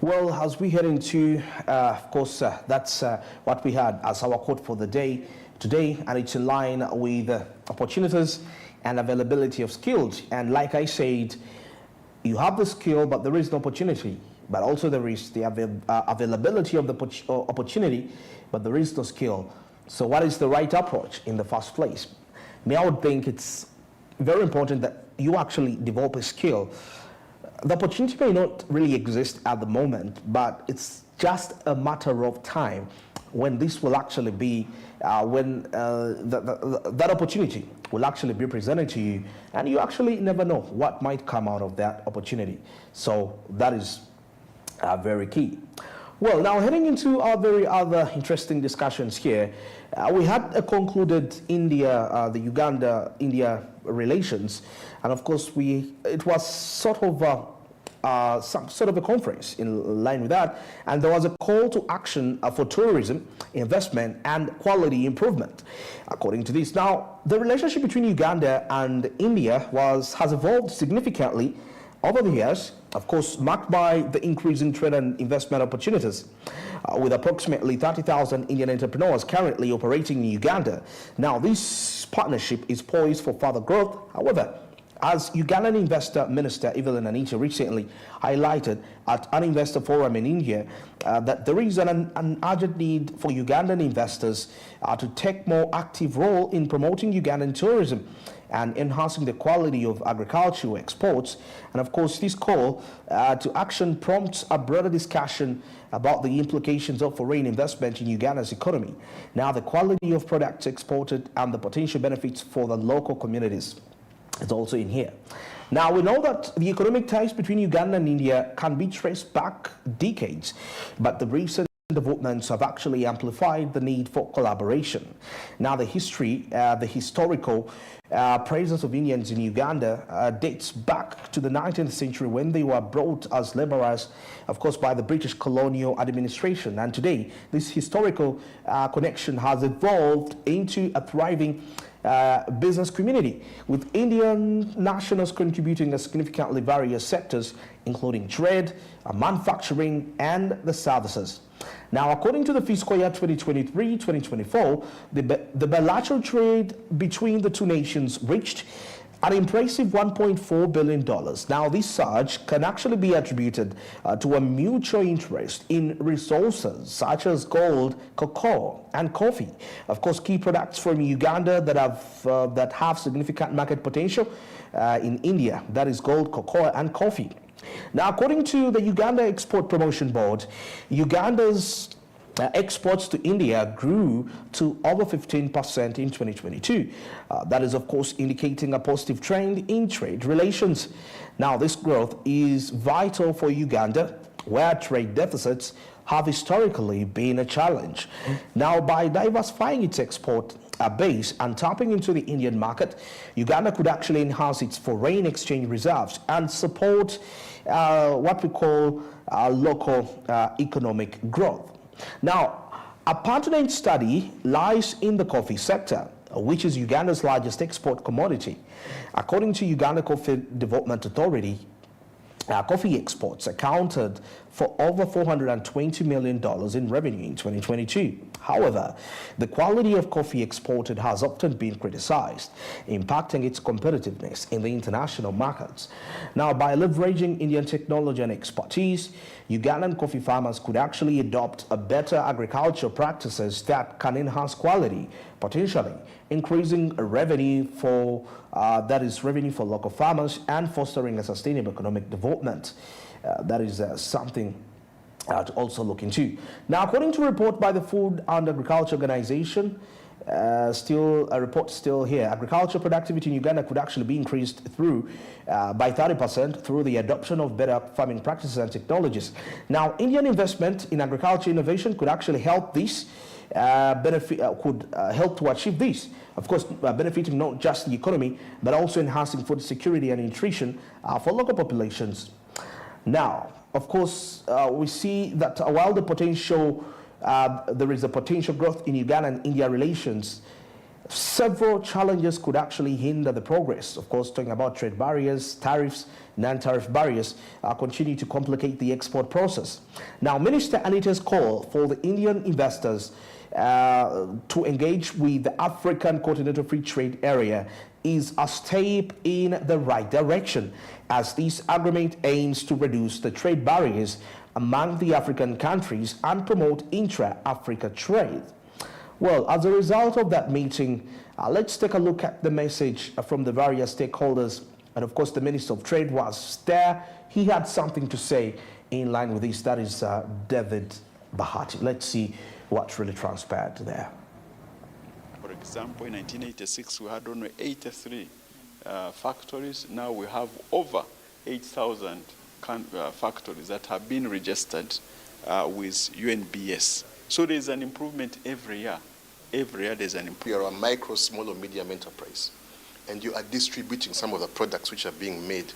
Well, as we head into, of course, that's what we had as our quote for the day today, and it's in line with opportunities and availability of skills. And like I said, you have the skill, but there is no opportunity. But also there is the availability of the opportunity, but there is no skill. So what is the right approach in the first place? I would think it's very important that you actually develop a skill. The opportunity may not really exist at the moment, but it's just a matter of time when this will actually be, that opportunity will actually be presented to you, and you actually never know what might come out of that opportunity. So that is very key. Well, now heading into our very other interesting discussions here, we had concluded India, the Uganda-India relations, and of course it was sort of some sort of a conference in line with that, and there was a call to action for tourism, investment, and quality improvement. According to this, now the relationship between Uganda and India has evolved significantly over the years, of course, marked by the increase in trade and investment opportunities, with approximately 30,000 Indian entrepreneurs currently operating in Uganda. Now, this partnership is poised for further growth. However, as Ugandan Investor Minister Evelyn Anita recently highlighted at an investor forum in India, that there is an urgent need for Ugandan investors to take more active role in promoting Ugandan tourism and enhancing the quality of agricultural exports. And of course, this call to action prompts a broader discussion about the implications of foreign investment in Uganda's economy. Now, the quality of products exported and the potential benefits for the local communities is also in here. Now, we know that the economic ties between Uganda and India can be traced back decades, but the recent developments have actually amplified the need for collaboration. Now, the historical presence of Indians in Uganda dates back to the 19th century when they were brought as laborers, of course, by the British colonial administration. And today, this historical connection has evolved into a thriving business community, with Indian nationals contributing significantly various sectors, including trade, manufacturing, and the services. Now, according to the fiscal year 2023-2024, the bilateral trade between the two nations reached an impressive $1.4 billion. Now, this surge can actually be attributed to a mutual interest in resources such as gold, cocoa, and coffee. Of course, key products from Uganda that have significant market potential in India, that is gold, cocoa, and coffee. Now, according to the Uganda Export Promotion Board, Uganda's exports to India grew to over 15% in 2022. That is, of course, indicating a positive trend in trade relations. Now, this growth is vital for Uganda, where trade deficits have historically been a challenge. Now, by diversifying its export base and tapping into the Indian market, Uganda could actually enhance its foreign exchange reserves and support what we call local economic growth. Now, a pertinent study lies in the coffee sector, which is Uganda's largest export commodity. According to Uganda Coffee Development Authority, coffee exports accounted for over $420 million in revenue in 2022. However, the quality of coffee exported has often been criticized, impacting its competitiveness in the international markets. Now, by leveraging Indian technology and expertise, Ugandan coffee farmers could actually adopt a better agricultural practices that can enhance quality, potentially increasing revenue for revenue for local farmers and fostering a sustainable economic development. That is something to also look into. Now, according to a report by the Food and Agriculture Organization, a report still here, agricultural productivity in Uganda could actually be increased by 30% through the adoption of better farming practices and technologies. Now, Indian investment in agriculture innovation could actually help this help to achieve this. Of course, benefiting not just the economy, but also enhancing food security and nutrition for local populations. Now, of course, we see that while there is a potential growth in Uganda and India relations, several challenges could actually hinder the progress. Of course, talking about trade barriers, tariffs, non-tariff barriers continue to complicate the export process. Now, Minister Anita's call for the Indian investors to engage with the African Continental Free Trade Area is a step in the right direction, as this agreement aims to reduce the trade barriers among the African countries and promote intra-Africa trade. Well, as a result of that meeting, let's take a look at the message from the various stakeholders. And of course, the Minister of Trade was there. He had something to say in line with this. That is David Bahati. Let's see what really transpired there. For example, in 1986, we had only 83 factories. Now we have over 8,000 factories that have been registered with UNBS. So there's an improvement every year. Every year there's an improvement. You are a micro, small, or medium enterprise, and you are distributing some of the products which are being made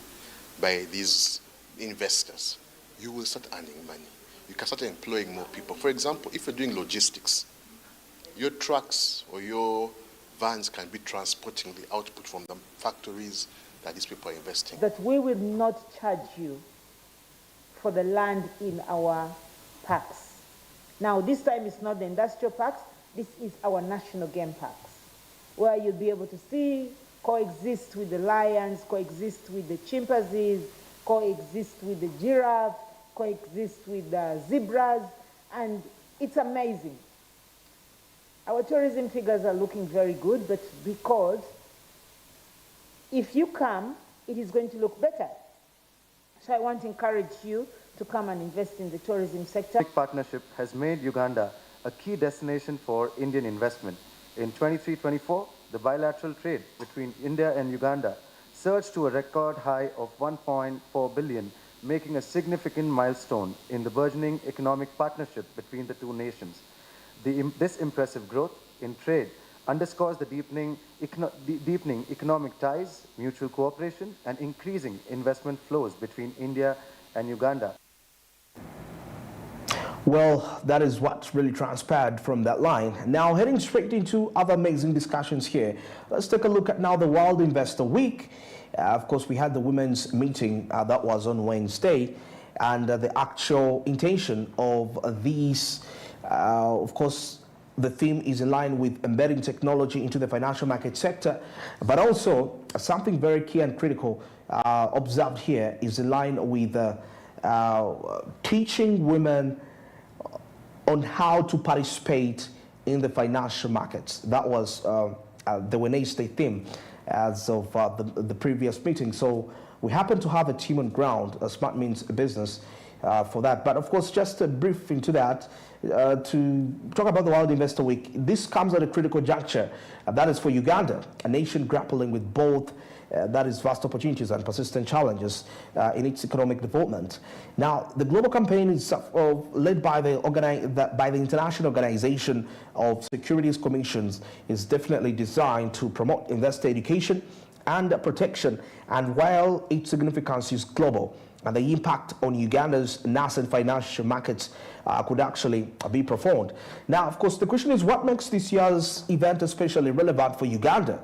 by these investors. You will start earning money. You can start employing more people. For example, if you're doing logistics, your trucks or your vans can be transporting the output from the factories that these people are investing. That we will not charge you for the land in our parks. Now, this time it's not the industrial parks, this is our national game parks, where you'll be able to see, coexist with the lions, coexist with the chimpanzees, coexist with the giraffe, coexist with the zebras, and it's amazing. Our tourism figures are looking very good, but because if you come, it is going to look better. So I want to encourage you to come and invest in the tourism sector. The partnership has made Uganda a key destination for Indian investment. In 23-24, the bilateral trade between India and Uganda surged to a record high of 1.4 billion, making a significant milestone in the burgeoning economic partnership between the two nations. This impressive growth in trade underscores the deepening economic ties, mutual cooperation, and increasing investment flows between India and Uganda. Well, that is what really transpired from that line. Now, heading straight into other amazing discussions here, let's take a look at now the World Investor Week. Of course, we had the women's meeting that was on Wednesday, and the actual intention of these, of course, the theme is in line with embedding technology into the financial market sector, but also something very key and critical observed here is in line with teaching women on how to participate in the financial markets. That was the Wednesday theme as of the previous meeting. So we happen to have a team on ground, Smart Means Business, for that. But of course, just a brief into that, to talk about the World Investor Week, this comes at a critical juncture. That is for Uganda, a nation grappling with both that is vast opportunities and persistent challenges in its economic development. Now, the global campaign is led by the International Organization of Securities Commissions, is definitely designed to promote investor education and protection. And while its significance is global, and the impact on Uganda's nascent financial markets could actually be profound. Now, of course, the question is what makes this year's event especially relevant for Uganda?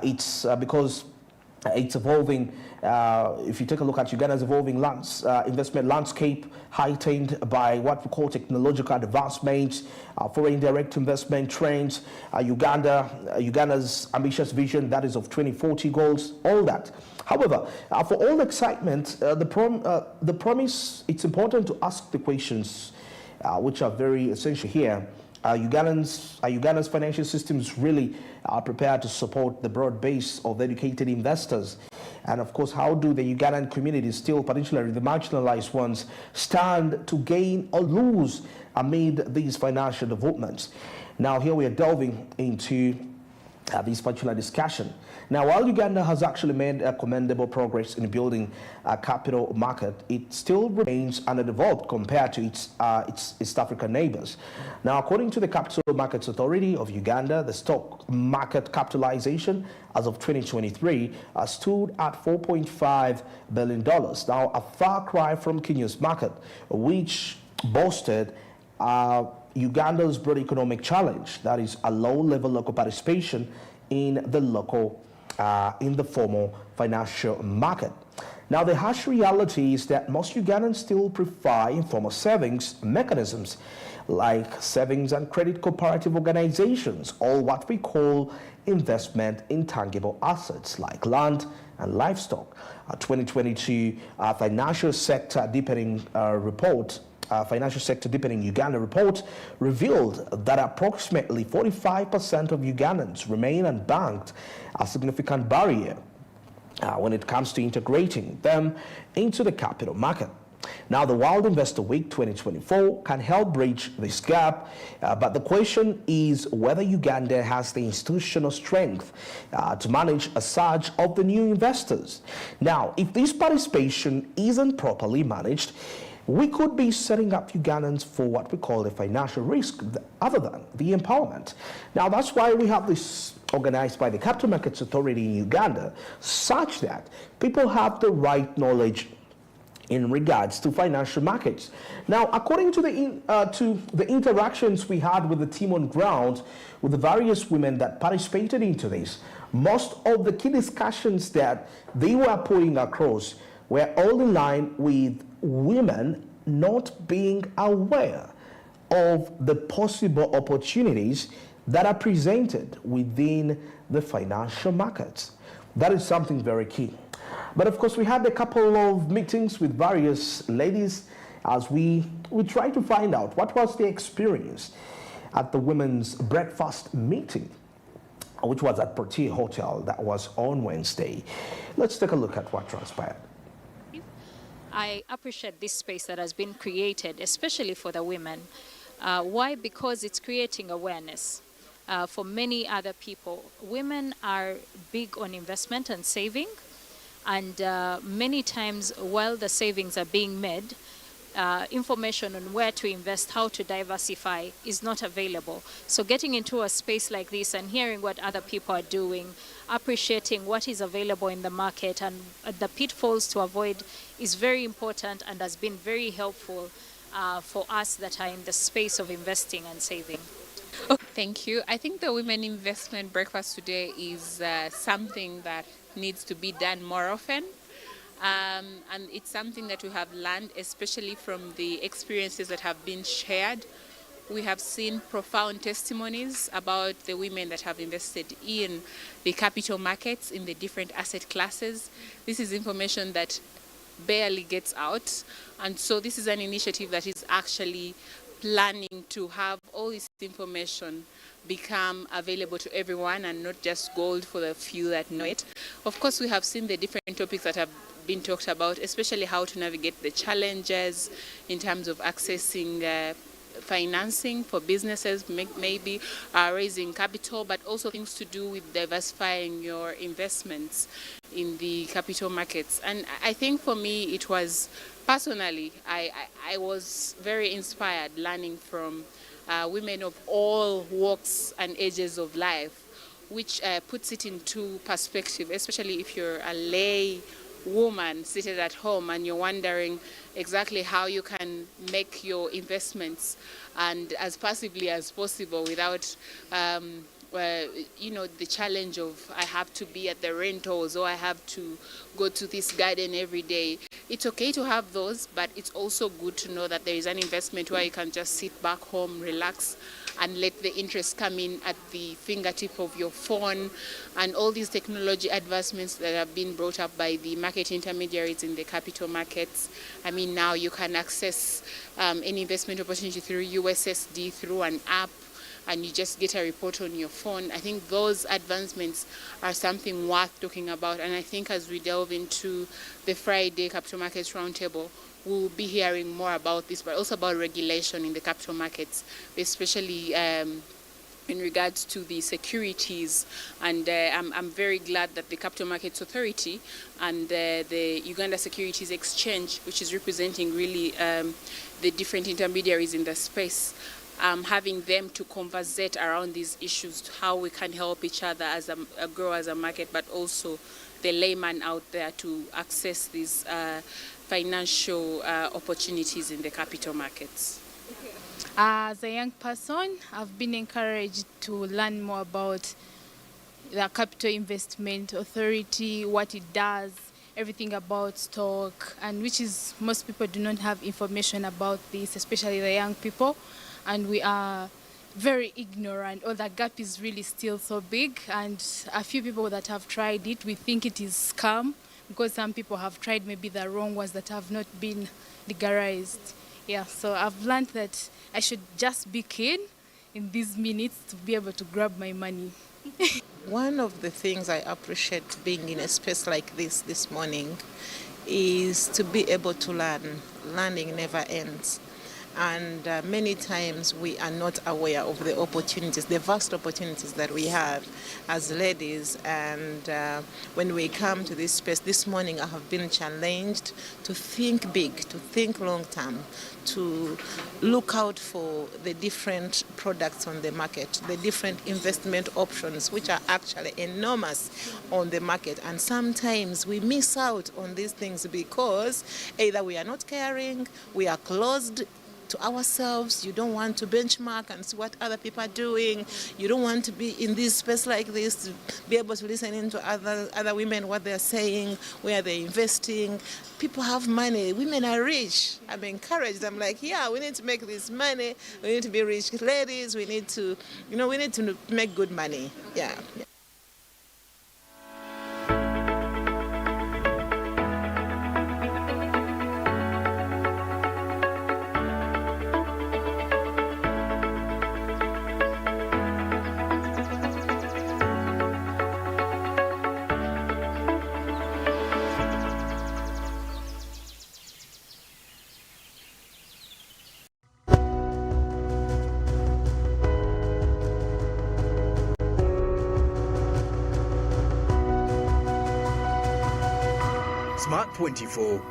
It's because it's evolving. If you take a look at Uganda's evolving investment landscape, heightened by what we call technological advancements, foreign direct investment trends, Uganda's ambitious vision, that is of 2040 goals, all that. However, for all the excitement, the promise, it's important to ask the questions which are very essential here. Uganda's financial systems really are prepared to support the broad base of educated investors? And of course, how do the Ugandan community, still particularly the marginalized ones, stand to gain or lose amid these financial developments? Now, here we are delving into this particular discussion. Now, while Uganda has actually made commendable progress in building a capital market, it still remains underdeveloped compared to its East African neighbors. Now, according to the Capital Markets Authority of Uganda, the stock market capitalization as of 2023 stood at $4.5 billion. Now, a far cry from Kenya's market, which boasted Uganda's broad economic challenge, that is a low level local participation in the formal financial market. Now, the harsh reality is that most Ugandans still prefer informal savings mechanisms like savings and credit cooperative organizations, or what we call investment in tangible assets like land and livestock. A 2022 Financial Sector Deepening report, Financial Sector Deepening Uganda report revealed that approximately 45% of Ugandans remain unbanked, a significant barrier when it comes to integrating them into the capital market. Now, the World Investor Week 2024 can help bridge this gap, but the question is whether Uganda has the institutional strength to manage a surge of the new investors. Now, if this participation isn't properly managed, we could be setting up Ugandans for what we call a financial risk other than the empowerment. Now, that's why we have this organized by the Capital Markets Authority in Uganda, such that people have the right knowledge in regards to financial markets. Now, according to the interactions we had with the team on ground, with the various women that participated into this, most of the key discussions that they were putting across were all in line with women not being aware of the possible opportunities that are presented within the financial markets. That is something very key. But of course, we had a couple of meetings with various ladies as we tried to find out what was the experience at the women's breakfast meeting, which was at Portier Hotel. That was on Wednesday. Let's take a look at what transpired. I appreciate this space that has been created, especially for the women. Why? Because it's creating awareness. For many other people, women are big on investment and saving, and many times while the savings are being made, information on where to invest, how to diversify is not available. So getting into a space like this and hearing what other people are doing, appreciating what is available in the market and the pitfalls to avoid is very important and has been very helpful for us that are in the space of investing and saving. Thank you. I think the Women Investment Breakfast today is something that needs to be done more often. And it's something that we have learned, especially from the experiences that have been shared. We have seen profound testimonies about the women that have invested in the capital markets in the different asset classes. This is information that barely gets out. And so this is an initiative that is actually planning to have all this information become available to everyone and not just gold for the few that know it. Of course, we have seen the different topics that have been talked about, especially how to navigate the challenges in terms of accessing financing for businesses, maybe raising capital, but also things to do with diversifying your investments in the capital markets. And I think for me, it was personally, I was very inspired learning from women of all walks and ages of life, which puts it into perspective, especially if you're a lay woman seated at home and you're wondering exactly how you can make your investments and as passively as possible without the challenge of I have to be at the rentals or I have to go to this garden every day. It's okay to have those, but it's also good to know that there is an investment where you can just sit back home, relax, and let the interest come in at the fingertip of your phone. And all these technology advancements that have been brought up by the market intermediaries in the capital markets. I mean, now you can access any investment opportunity through USSD, through an app, and you just get a report on your phone. I think those advancements are something worth talking about. And I think as we delve into the Friday Capital Markets Roundtable, we'll be hearing more about this, but also about regulation in the capital markets, especially in regards to the securities. And I'm very glad that the Capital Markets Authority and the Uganda Securities Exchange, which is representing really the different intermediaries in the space, having them to conversate around these issues, how we can help each other as a grow as a market, but also the layman out there to access these financial opportunities in the capital markets. As a young person, I've been encouraged to learn more about the Capital Investment Authority, what it does, everything about stock, and which is most people do not have information about this, especially the young people, and we are very ignorant, or the gap is really still so big, and a few people that have tried it, we think it is scam, because some people have tried maybe the wrong ones that have not been legalized. Yeah, so I've learned that I should just be keen in these minutes to be able to grab my money. One of the things I appreciate being in a space like this morning is to be able to learn. Learning never ends. And many times we are not aware of the opportunities, the vast opportunities that we have as ladies. And when we come to this space this morning, I have been challenged to think big, to think long term, to look out for the different products on the market, the different investment options, which are actually enormous on the market. And sometimes we miss out on these things because either we are not caring, we are closed to ourselves. You don't want to benchmark and see what other people are doing. You don't want to be in this space like this to be able to listen into other women, what they're saying, where they're investing. People have money. Women are rich. I'm encouraged. I'm like, yeah, we need to make this money. We need to be rich ladies. We need to, we need to make good money. Yeah. Smart 24